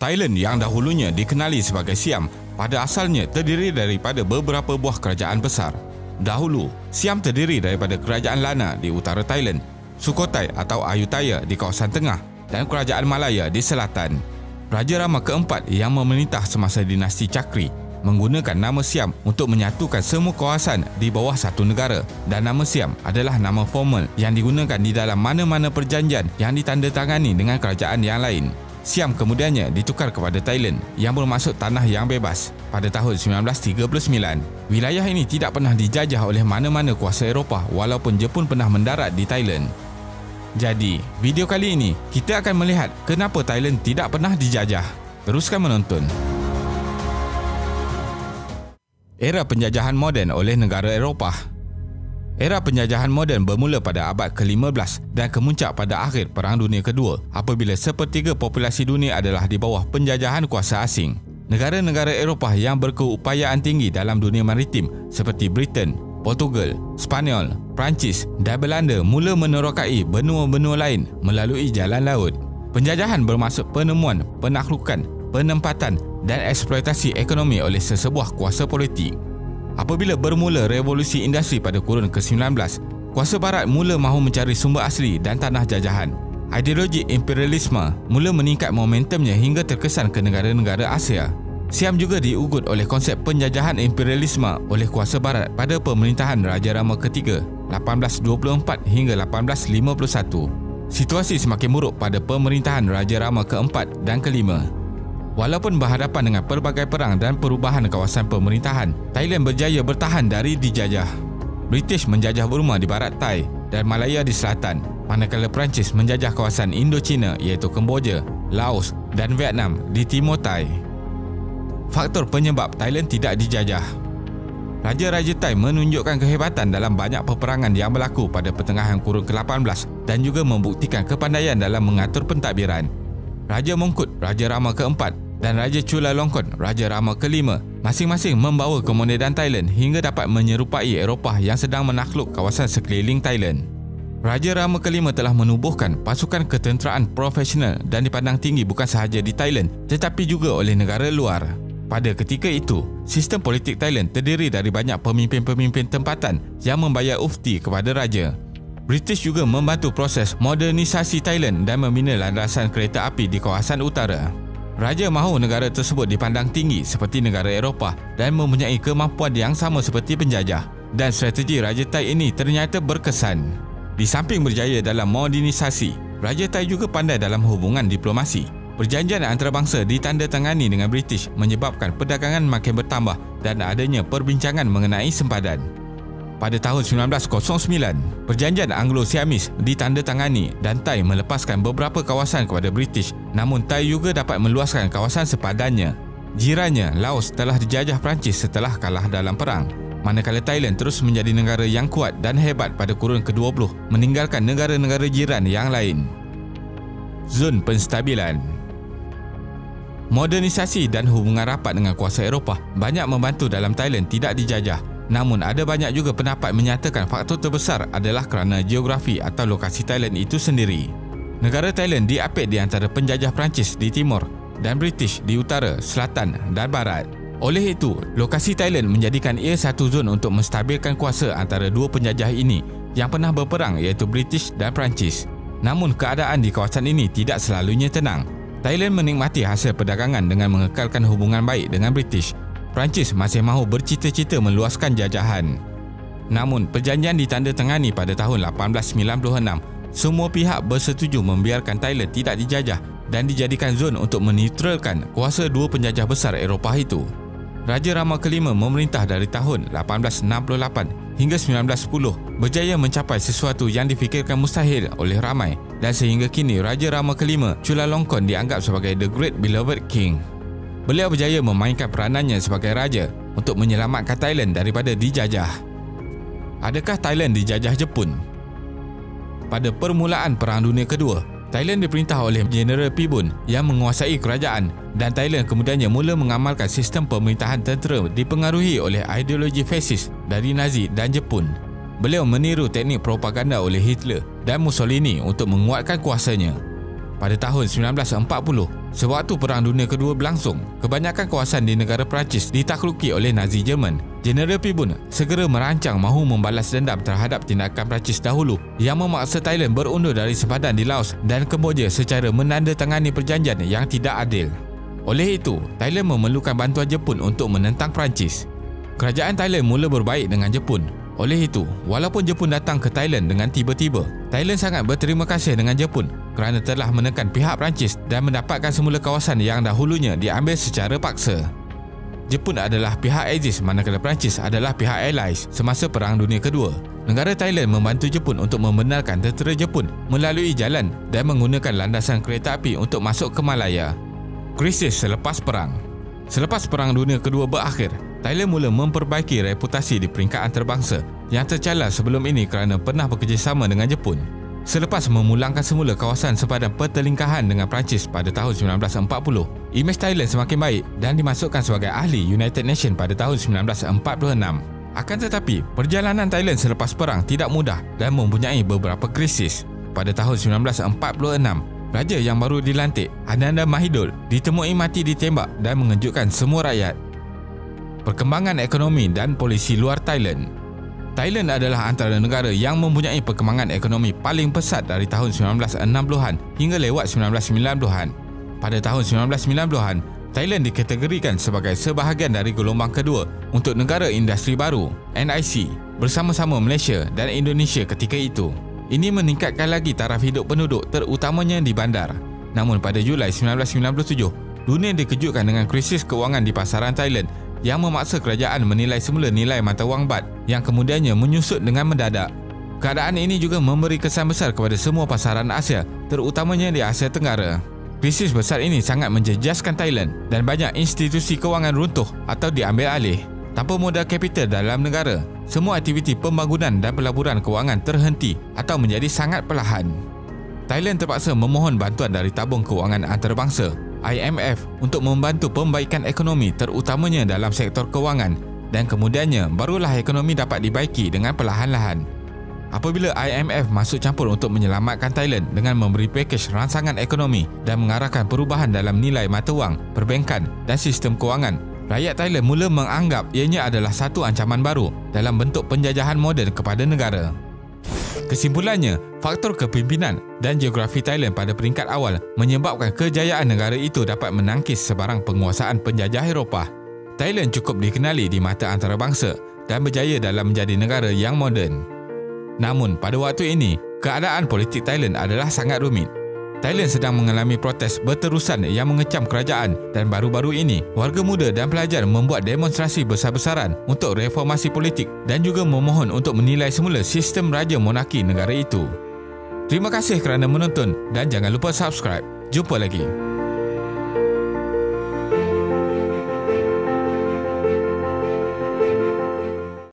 Thailand yang dahulunya dikenali sebagai Siam pada asalnya terdiri daripada beberapa buah kerajaan besar. Dahulu, Siam terdiri daripada Kerajaan Lana di utara Thailand, Sukhothai atau Ayutthaya di kawasan tengah dan Kerajaan Malaya di selatan. Raja Rama keempat yang memerintah semasa dinasti Chakri menggunakan nama Siam untuk menyatukan semua kawasan di bawah satu negara, dan nama Siam adalah nama formal yang digunakan di dalam mana-mana perjanjian yang ditandatangani dengan kerajaan yang lain. Siam kemudiannya ditukar kepada Thailand yang bermaksud tanah yang bebas pada tahun 1939. Wilayah ini tidak pernah dijajah oleh mana-mana kuasa Eropah walaupun Jepun pernah mendarat di Thailand. Jadi, video kali ini kita akan melihat kenapa Thailand tidak pernah dijajah. Teruskan menonton. Era penjajahan moden oleh negara Eropah. Era penjajahan moden bermula pada abad ke-15 dan kemuncak pada akhir Perang Dunia Kedua apabila sepertiga populasi dunia adalah di bawah penjajahan kuasa asing. Negara-negara Eropah yang berkeupayaan tinggi dalam dunia maritim seperti Britain, Portugal, Spanyol, Perancis dan Belanda mula menerokai benua-benua lain melalui jalan laut. Penjajahan bermaksud penemuan, penaklukan, penempatan dan eksploitasi ekonomi oleh sesebuah kuasa politik. Apabila bermula revolusi industri pada kurun ke-19, kuasa barat mula mahu mencari sumber asli dan tanah jajahan. Ideologi imperialisme mula meningkat momentumnya hingga terkesan ke negara-negara Asia. Siam juga diugut oleh konsep penjajahan imperialisme oleh kuasa barat pada pemerintahan Raja Rama ketiga 1824 hingga 1851. Situasi semakin buruk pada pemerintahan Raja Rama keempat dan kelima. Walaupun berhadapan dengan pelbagai perang dan perubahan kawasan pemerintahan, Thailand berjaya bertahan dari dijajah. British menjajah Burma di barat Thai dan Malaya di selatan, manakala Perancis menjajah kawasan Indochina iaitu Kemboja, Laos dan Vietnam di timur Thai. Faktor penyebab Thailand tidak dijajah. Raja-raja Thai menunjukkan kehebatan dalam banyak peperangan yang berlaku pada pertengahan kurun ke-18 dan juga membuktikan kepandaian dalam mengatur pentadbiran. Raja Mongkut, Raja Rama keempat dan Raja Chulalongkorn, Raja Rama kelima masing-masing membawa kemodenan Thailand hingga dapat menyerupai Eropah yang sedang menakluk kawasan sekeliling Thailand. Raja Rama kelima telah menubuhkan pasukan ketenteraan profesional dan dipandang tinggi bukan sahaja di Thailand tetapi juga oleh negara luar. Pada ketika itu, sistem politik Thailand terdiri dari banyak pemimpin-pemimpin tempatan yang membayar ufti kepada raja. British juga membantu proses modernisasi Thailand dan membina landasan kereta api di kawasan utara. Raja mahu negara tersebut dipandang tinggi seperti negara Eropah dan mempunyai kemampuan yang sama seperti penjajah, dan strategi Raja Thai ini ternyata berkesan. Di samping berjaya dalam modernisasi, Raja Thai juga pandai dalam hubungan diplomasi. Perjanjian antarabangsa ditandatangani dengan British menyebabkan perdagangan makin bertambah dan adanya perbincangan mengenai sempadan. Pada tahun 1909, Perjanjian Anglo-Siamis ditandatangani dan Thai melepaskan beberapa kawasan kepada British, namun Thai juga dapat meluaskan kawasan sempadannya. Jirannya, Laos telah dijajah Perancis setelah kalah dalam perang, manakala Thailand terus menjadi negara yang kuat dan hebat pada kurun ke-20, meninggalkan negara-negara jiran yang lain. Zon penstabilan. Modernisasi dan hubungan rapat dengan kuasa Eropah banyak membantu dalam Thailand tidak dijajah. Namun ada banyak juga pendapat menyatakan faktor terbesar adalah kerana geografi atau lokasi Thailand itu sendiri. Negara Thailand diapit di antara penjajah Perancis di timur dan British di utara, selatan dan barat. Oleh itu, lokasi Thailand menjadikan ia satu zon untuk menstabilkan kuasa antara dua penjajah ini yang pernah berperang iaitu British dan Perancis. Namun keadaan di kawasan ini tidak selalunya tenang. Thailand menikmati hasil perdagangan dengan mengekalkan hubungan baik dengan British. Perancis masih mahu bercita-cita meluaskan jajahan. Namun, perjanjian ditandatangani pada tahun 1896. Semua pihak bersetuju membiarkan Thailand tidak dijajah dan dijadikan zon untuk menetralkan kuasa dua penjajah besar Eropah itu. Raja Rama kelima memerintah dari tahun 1868 hingga 1910, berjaya mencapai sesuatu yang difikirkan mustahil oleh ramai, dan sehingga kini Raja Rama kelima Chulalongkorn dianggap sebagai The Great Beloved King. Beliau berjaya memainkan peranannya sebagai raja untuk menyelamatkan Thailand daripada dijajah. Adakah Thailand dijajah Jepun? Pada permulaan Perang Dunia Kedua, Thailand diperintah oleh Jeneral Pibun yang menguasai kerajaan, dan Thailand kemudiannya mula mengamalkan sistem pemerintahan tentera dipengaruhi oleh ideologi fasis dari Nazi dan Jepun. Beliau meniru teknik propaganda oleh Hitler dan Mussolini untuk menguatkan kuasanya. Pada tahun 1940, sewaktu Perang Dunia Kedua berlangsung, kebanyakan kawasan di negara Perancis ditakluki oleh Nazi Jerman. Jeneral Pibun segera merancang mahu membalas dendam terhadap tindakan Perancis dahulu yang memaksa Thailand berundur dari sempadan di Laos dan Kemboja secara menandatangani perjanjian yang tidak adil. Oleh itu, Thailand memerlukan bantuan Jepun untuk menentang Perancis. Kerajaan Thailand mula berbaik dengan Jepun. Oleh itu, walaupun Jepun datang ke Thailand dengan tiba-tiba, Thailand sangat berterima kasih dengan Jepun kerana telah menekan pihak Perancis dan mendapatkan semula kawasan yang dahulunya diambil secara paksa. Jepun adalah pihak Axis manakala Perancis adalah pihak Allies semasa Perang Dunia Kedua. Negara Thailand membantu Jepun untuk membenarkan tentera Jepun melalui jalan dan menggunakan landasan kereta api untuk masuk ke Malaya. Krisis selepas perang. Selepas Perang Dunia Kedua berakhir, Thailand mula memperbaiki reputasi di peringkat antarabangsa yang tercalar sebelum ini kerana pernah bekerjasama dengan Jepun. Selepas memulangkan semula kawasan sempadan pertelingkahan dengan Perancis pada tahun 1940, imej Thailand semakin baik dan dimasukkan sebagai ahli United Nations pada tahun 1946. Akan tetapi, perjalanan Thailand selepas perang tidak mudah dan mempunyai beberapa krisis. Pada tahun 1946, Raja yang baru dilantik, Ananda Mahidol, ditemui mati ditembak dan mengejutkan semua rakyat. Perkembangan ekonomi dan polisi luar Thailand. Thailand adalah antara negara yang mempunyai perkembangan ekonomi paling pesat dari tahun 1960-an hingga lewat 1990-an. Pada tahun 1990-an, Thailand dikategorikan sebagai sebahagian dari gelombang kedua untuk negara industri baru, NIC, bersama-sama Malaysia dan Indonesia ketika itu. Ini meningkatkan lagi taraf hidup penduduk terutamanya di bandar. Namun pada Julai 1997, dunia dikejutkan dengan krisis kewangan di pasaran Thailand yang memaksa kerajaan menilai semula nilai mata wang baht yang kemudiannya menyusut dengan mendadak. Keadaan ini juga memberi kesan besar kepada semua pasaran Asia, terutamanya di Asia Tenggara. Krisis besar ini sangat menjejaskan Thailand dan banyak institusi kewangan runtuh atau diambil alih. Tanpa modal kapital dalam negara, semua aktiviti pembangunan dan pelaburan kewangan terhenti atau menjadi sangat perlahan. Thailand terpaksa memohon bantuan dari tabung kewangan antarabangsa IMF untuk membantu pembaikan ekonomi terutamanya dalam sektor kewangan dan kemudiannya barulah ekonomi dapat dibaiki dengan perlahan-lahan. Apabila IMF masuk campur untuk menyelamatkan Thailand dengan memberi pakej rangsangan ekonomi dan mengarahkan perubahan dalam nilai mata wang, perbankan dan sistem kewangan, rakyat Thailand mula menganggap ianya adalah satu ancaman baru dalam bentuk penjajahan moden kepada negara. Kesimpulannya, faktor kepimpinan dan geografi Thailand pada peringkat awal menyebabkan kejayaan negara itu dapat menangkis sebarang penguasaan penjajah Eropah. Thailand cukup dikenali di mata antarabangsa dan berjaya dalam menjadi negara yang moden. Namun, pada waktu ini, keadaan politik Thailand adalah sangat rumit. Thailand sedang mengalami protes berterusan yang mengecam kerajaan dan baru-baru ini, warga muda dan pelajar membuat demonstrasi besar-besaran untuk reformasi politik dan juga memohon untuk menilai semula sistem raja monarki negara itu. Terima kasih kerana menonton dan jangan lupa subscribe. Jumpa lagi.